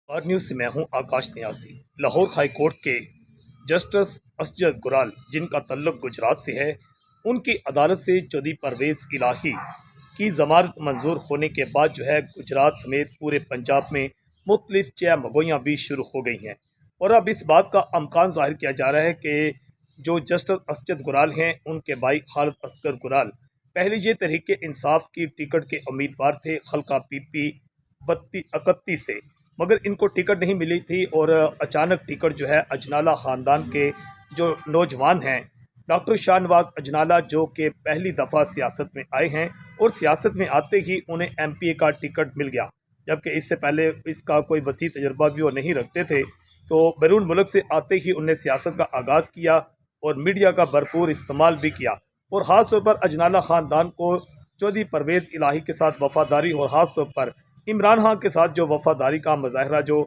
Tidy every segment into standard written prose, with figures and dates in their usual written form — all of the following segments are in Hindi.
और न्यूज़ से मैं हूं आकाश न्यासी। लाहौर हाई कोर्ट के जस्टिस असजद गुराल, जिनका तल्लुक गुजरात से है, उनकी अदालत से चौधरी परवेज़ इलाही की ज़मानत मंजूर होने के बाद गुजरात समेत पूरे पंजाब में मुख्तलिफ चहमगोइयाँ भी शुरू हो गई हैं। और अब इस बात का अमकान ज़ाहिर किया जा रहा है कि जो जस्टिस असजद गुराल हैं, उनके भाई खालिद असगर गुराल पहले ये तहरीक इंसाफ की टिकट के उम्मीदवार थे हल्का PP 31 से, मगर इनको टिकट नहीं मिली थी और अचानक टिकट अजनाला ख़ानदान के जो नौजवान हैं डॉक्टर शाहनवाज अजनाला, जो कि पहली दफ़ा सियासत में आए हैं और सियासत में आते ही उन्हें MPA का टिकट मिल गया, जबकि इससे पहले इसका कोई वसी तजर्बा भी वो नहीं रखते थे। तो बैरून मुल्क से आते ही उन्हें सियासत का आगाज़ किया और मीडिया का भरपूर इस्तेमाल भी किया, और ख़ास तौर पर अजनाला ख़ानदान को चौधरी परवेज़ इलाही के साथ वफ़ादारी और ख़ास तौर पर इमरान खान के साथ जो वफ़ादारी का मुज़ाहरा जो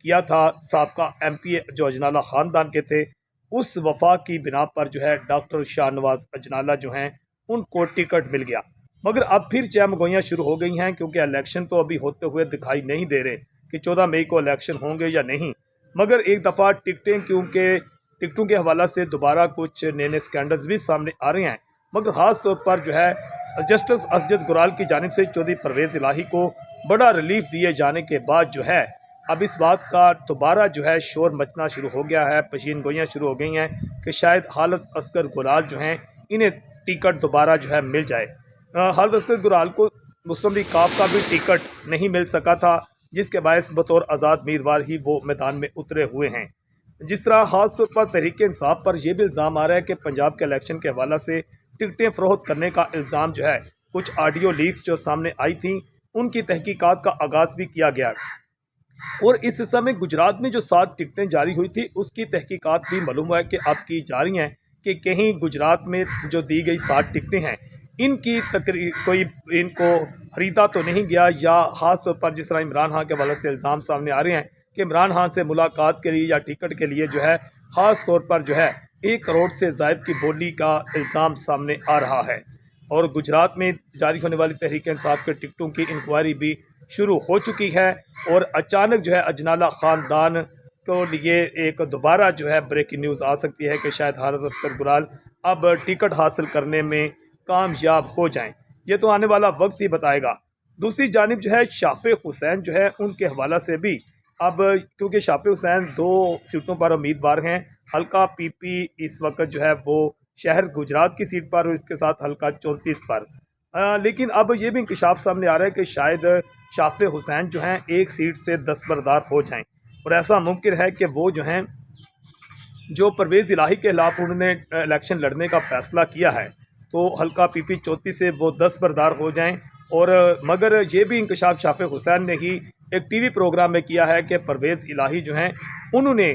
किया था साबका MPA जो अजनाला ख़ानदान के थे, उस वफ़ा की बिना पर डॉक्टर शाहनवाज अजनाला जो हैं उनको टिकट मिल गया। मगर अब फिर चहमगोइयाँ शुरू हो गई हैं, क्योंकि इलेक्शन तो अभी होते हुए दिखाई नहीं दे रहे कि 14 मई को इलेक्शन होंगे या नहीं। मगर एक दफ़ा टिकटें, क्योंकि टिकटों के हवाला से दोबारा कुछ नए नए स्कैंडल्स भी सामने आ रहे हैं, मगर ख़ास तौर पर जस्टिस असजद गुराल की जानिब से चौधरी परवेज़ इलाही को बड़ा रिलीफ दिए जाने के बाद अब इस बात का दोबारा शोर मचना शुरू हो गया है, पशीन गोइयाँ शुरू हो गई हैं कि शायद खालिद असगर गुराल इन्हें टिकट दोबारा मिल जाए। खालिद असगर गुराल को मुस्लिम लीग काफ का भी टिकट नहीं मिल सका था, जिसके बायस बतौर आज़ाद उम्मीदवार ही वो मैदान में उतरे हुए हैं। जिस तरह ख़ास तौर पर तहरीक इंसाफ पर यह भी इल्ज़ाम आ रहा है कि पंजाब के इलेक्शन के हवाला से टिकटें फ़रोख्त करने का इल्ज़ाम कुछ ऑडियो लीक्स जो सामने आई थी, उनकी तहकीकात का आगाज़ भी किया गया, और इस समय गुजरात में जो 7 टिकटें जारी हुई थी उसकी तहकीकात भी मालूम हुआ है कि अब की जा रही हैं कि कहीं गुजरात में जो दी गई 7 टिकटें हैं इनकी कोई इनको खरीदा तो नहीं गया, या ख़ास तौर पर जिस तरह इमरान खान के हवाले से इल्ज़ाम सामने आ रहे हैं कि इमरान खान से मुलाकात के लिए या टिकट के लिए ख़ास तौर पर 1 करोड़ से ज़ायद की बोली का इल्ज़ाम सामने आ रहा है। और गुजरात में जारी होने वाली तहरीक इंसाफ के टिकटों की इंक्वायरी भी शुरू हो चुकी है, और अचानक अजनाला ख़ानदान को लिए एक दोबारा ब्रेकिंग न्यूज़ आ सकती है कि शायद खालिद असगर गुराल अब टिकट हासिल करने में कामयाब हो जाएं। ये तो आने वाला वक्त ही बताएगा। दूसरी जानिब शाफिक हुसैन उनके हवाला से भी अब, क्योंकि शाफिक हुसैन 2 सीटों पर उम्मीदवार हैं, हल्का PP इस वक्त वो शहर गुजरात की सीट पर और इसके साथ हल्का 34 पर, लेकिन अब ये भी इंकशाफ सामने आ रहा है कि शायद शाफिक हुसैन एक सीट से दस्तबरदार हो जाएं, और ऐसा मुमकिन है कि वो जो परवेज़ इलाही के खिलाफ उन्होंने इलेक्शन लड़ने का फ़ैसला किया है, तो हल्का PP 34 से वो दस्तबरदार हो जाएं। और मगर ये भी इंकशाफ शाफिक हुसैन ने ही एक TV प्रोग्राम में किया है कि परवेज़ इलाही उन्होंने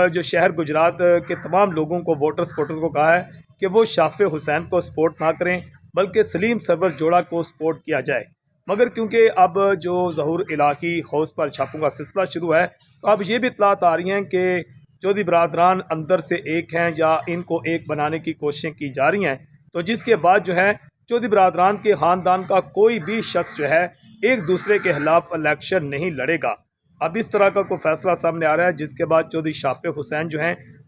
जो शहर गुजरात के तमाम लोगों को, वोटर्स को कहा है कि वो शाफिक हुसैन को सपोर्ट ना करें, बल्कि सलीम सरवर जोड़ा को सपोर्ट किया जाए। मगर क्योंकि अब जो ज़हूर इलाही हाउस पर छापों का सिलसिला शुरू है, तो अब ये भी इत्तलात आ रही हैं कि चौधरी बरादरान अंदर से एक हैं या इनको एक बनाने की कोशिशें की जा रही हैं, तो जिसके बाद चौधरी बरादरान के ख़ानदान का कोई भी शख्स एक दूसरे के खिलाफ इलेक्शन नहीं लड़ेगा। अब इस तरह का कोई फैसला सामने आ रहा है, जिसके बाद चौधरी शाफिक हुसैन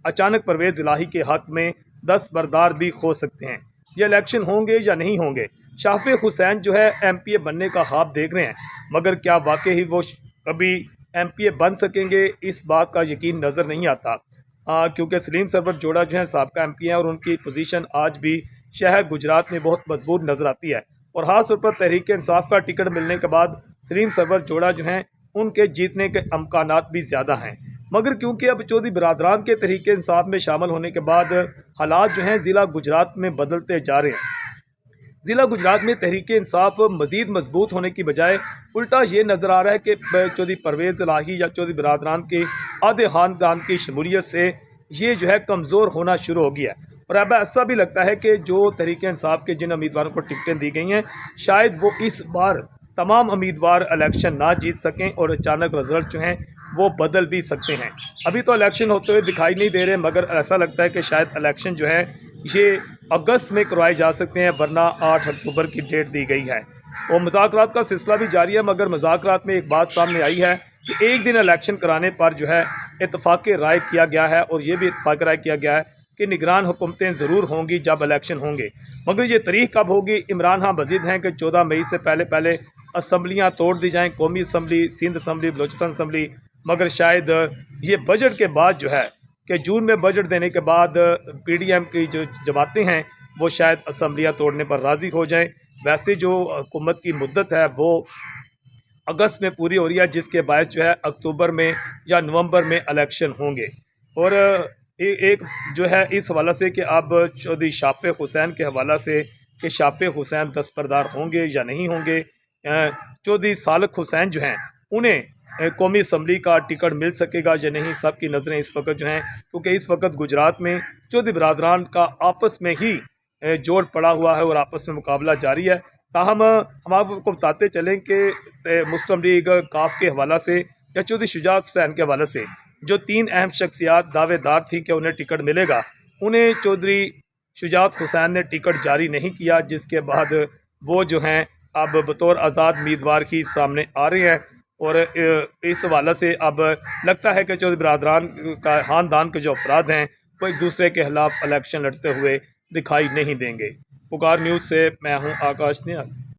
अचानक परवेज़ इलाही के हक़ में दस्तबरदार भी हो सकते हैं। ये इलेक्शन होंगे या नहीं होंगे, शाफिक हुसैन MPA बनने का ख्वाब देख रहे हैं, मगर क्या वाकई ही वो कभी MPA बन सकेंगे, इस बात का यकीन नज़र नहीं आता, क्योंकि सलीम सरवर जोड़ा साबका MP हैं और उनकी पोजीशन आज भी शहर गुजरात में बहुत मजबूत नज़र आती है, और ख़ास तौर पर तहरीक इंसाफ का टिकट मिलने के बाद सलीम सरवर जोड़ा उनके जीतने के अमकानात भी ज़्यादा हैं। मगर क्योंकि अब चौधरी बरादरान के तहरीक इंसाफ में शामिल होने के बाद हालात ज़िला गुजरात में बदलते जा रहे हैं। ज़िला गुजरात में तहरीक इंसाफ मज़ीद मजबूत होने की बजाय उल्टा ये नज़र आ रहा है कि चौधरी परवेज़ इलाही या चौधरी बरादरान के आधे ख़ानदान की शमूलियत से ये कमज़ोर होना शुरू हो गया है, और अब ऐसा भी लगता है कि जो तहरीक इंसाफ के जिन उम्मीदवारों को टिकटें दी गई हैं, शायद वो इस बार तमाम उम्मीदवार इलेक्शन ना जीत सकें और अचानक रिजल्ट वो बदल भी सकते हैं। अभी तो इलेक्शन होते हुए दिखाई नहीं दे रहे, मगर ऐसा लगता है कि शायद इलेक्शन ये अगस्त में करवाए जा सकते हैं, वरना 8 अक्टूबर की डेट दी गई है। और मुज़ाकरात का सिलसिला भी जारी है, मगर मुज़ाकरात में एक बात सामने आई है कि एक दिन इलेक्शन कराने पर जो है इत्फाक़ राय किया गया है और ये भी इत्फाक़ राय किया गया है कि निगरान हुकूमतें ज़रूर होंगी जब इलेक्शन होंगे, मगर ये तारीख कब होगी। इमरान खान मज़ीद हैं कि 14 मई से पहले पहले असम्बलियाँ तोड़ दी जाएँ, कौमी assembly, Sindh assembly, Balochistan assembly, मगर शायद ये बजट के बाद जो है कि जून में बजट देने के बाद PDM की जो जमातें हैं वो शायद असम्बलियाँ तोड़ने पर राज़ी हो जाएँ। वैसे जो हुकूमत की मुद्दत है वो अगस्त में पूरी हो रही है, जिसके बायस जो है अक्टूबर में या नवंबर में इलेक्शन होंगे। और एक जो है इस हवाला से कि अब चौधरी शाफ़े हुसैन के हवाला से कि शाफ़े हुसैन दस्तबरदार होंगे या नहीं होंगे। चौधरी सालक हुसैन जो हैं उन्हें कौमी असम्बली का टिकट मिल सकेगा या नहीं, सब की नज़रें इस वक्त जो हैं, क्योंकि इस वक्त गुजरात में चौधरी बरादरान का आपस में ही जोड़ पड़ा हुआ है और आपस में मुकाबला जारी है। ताहम हम आपको बताते चलें कि मुस्लिम लीग काफ के हवाला से या चौधरी शुजात हुसैन के हवाले से जो 3 अहम शख्सियात दावेदार थी कि उन्हें टिकट मिलेगा, उन्हें चौधरी शुजात हुसैन ने टिकट जारी नहीं किया, जिसके बाद वो जो हैं अब बतौर आज़ाद उम्मीदवार ही सामने आ रहे हैं। और इस हवाले से अब लगता है कि चौधरी बरादरान का ख़ानदान के जो अफराद हैं वो एक दूसरे के खिलाफ इलेक्शन लड़ते हुए दिखाई नहीं देंगे। पुकार न्यूज़ से मैं हूँ आकाश नियाज़।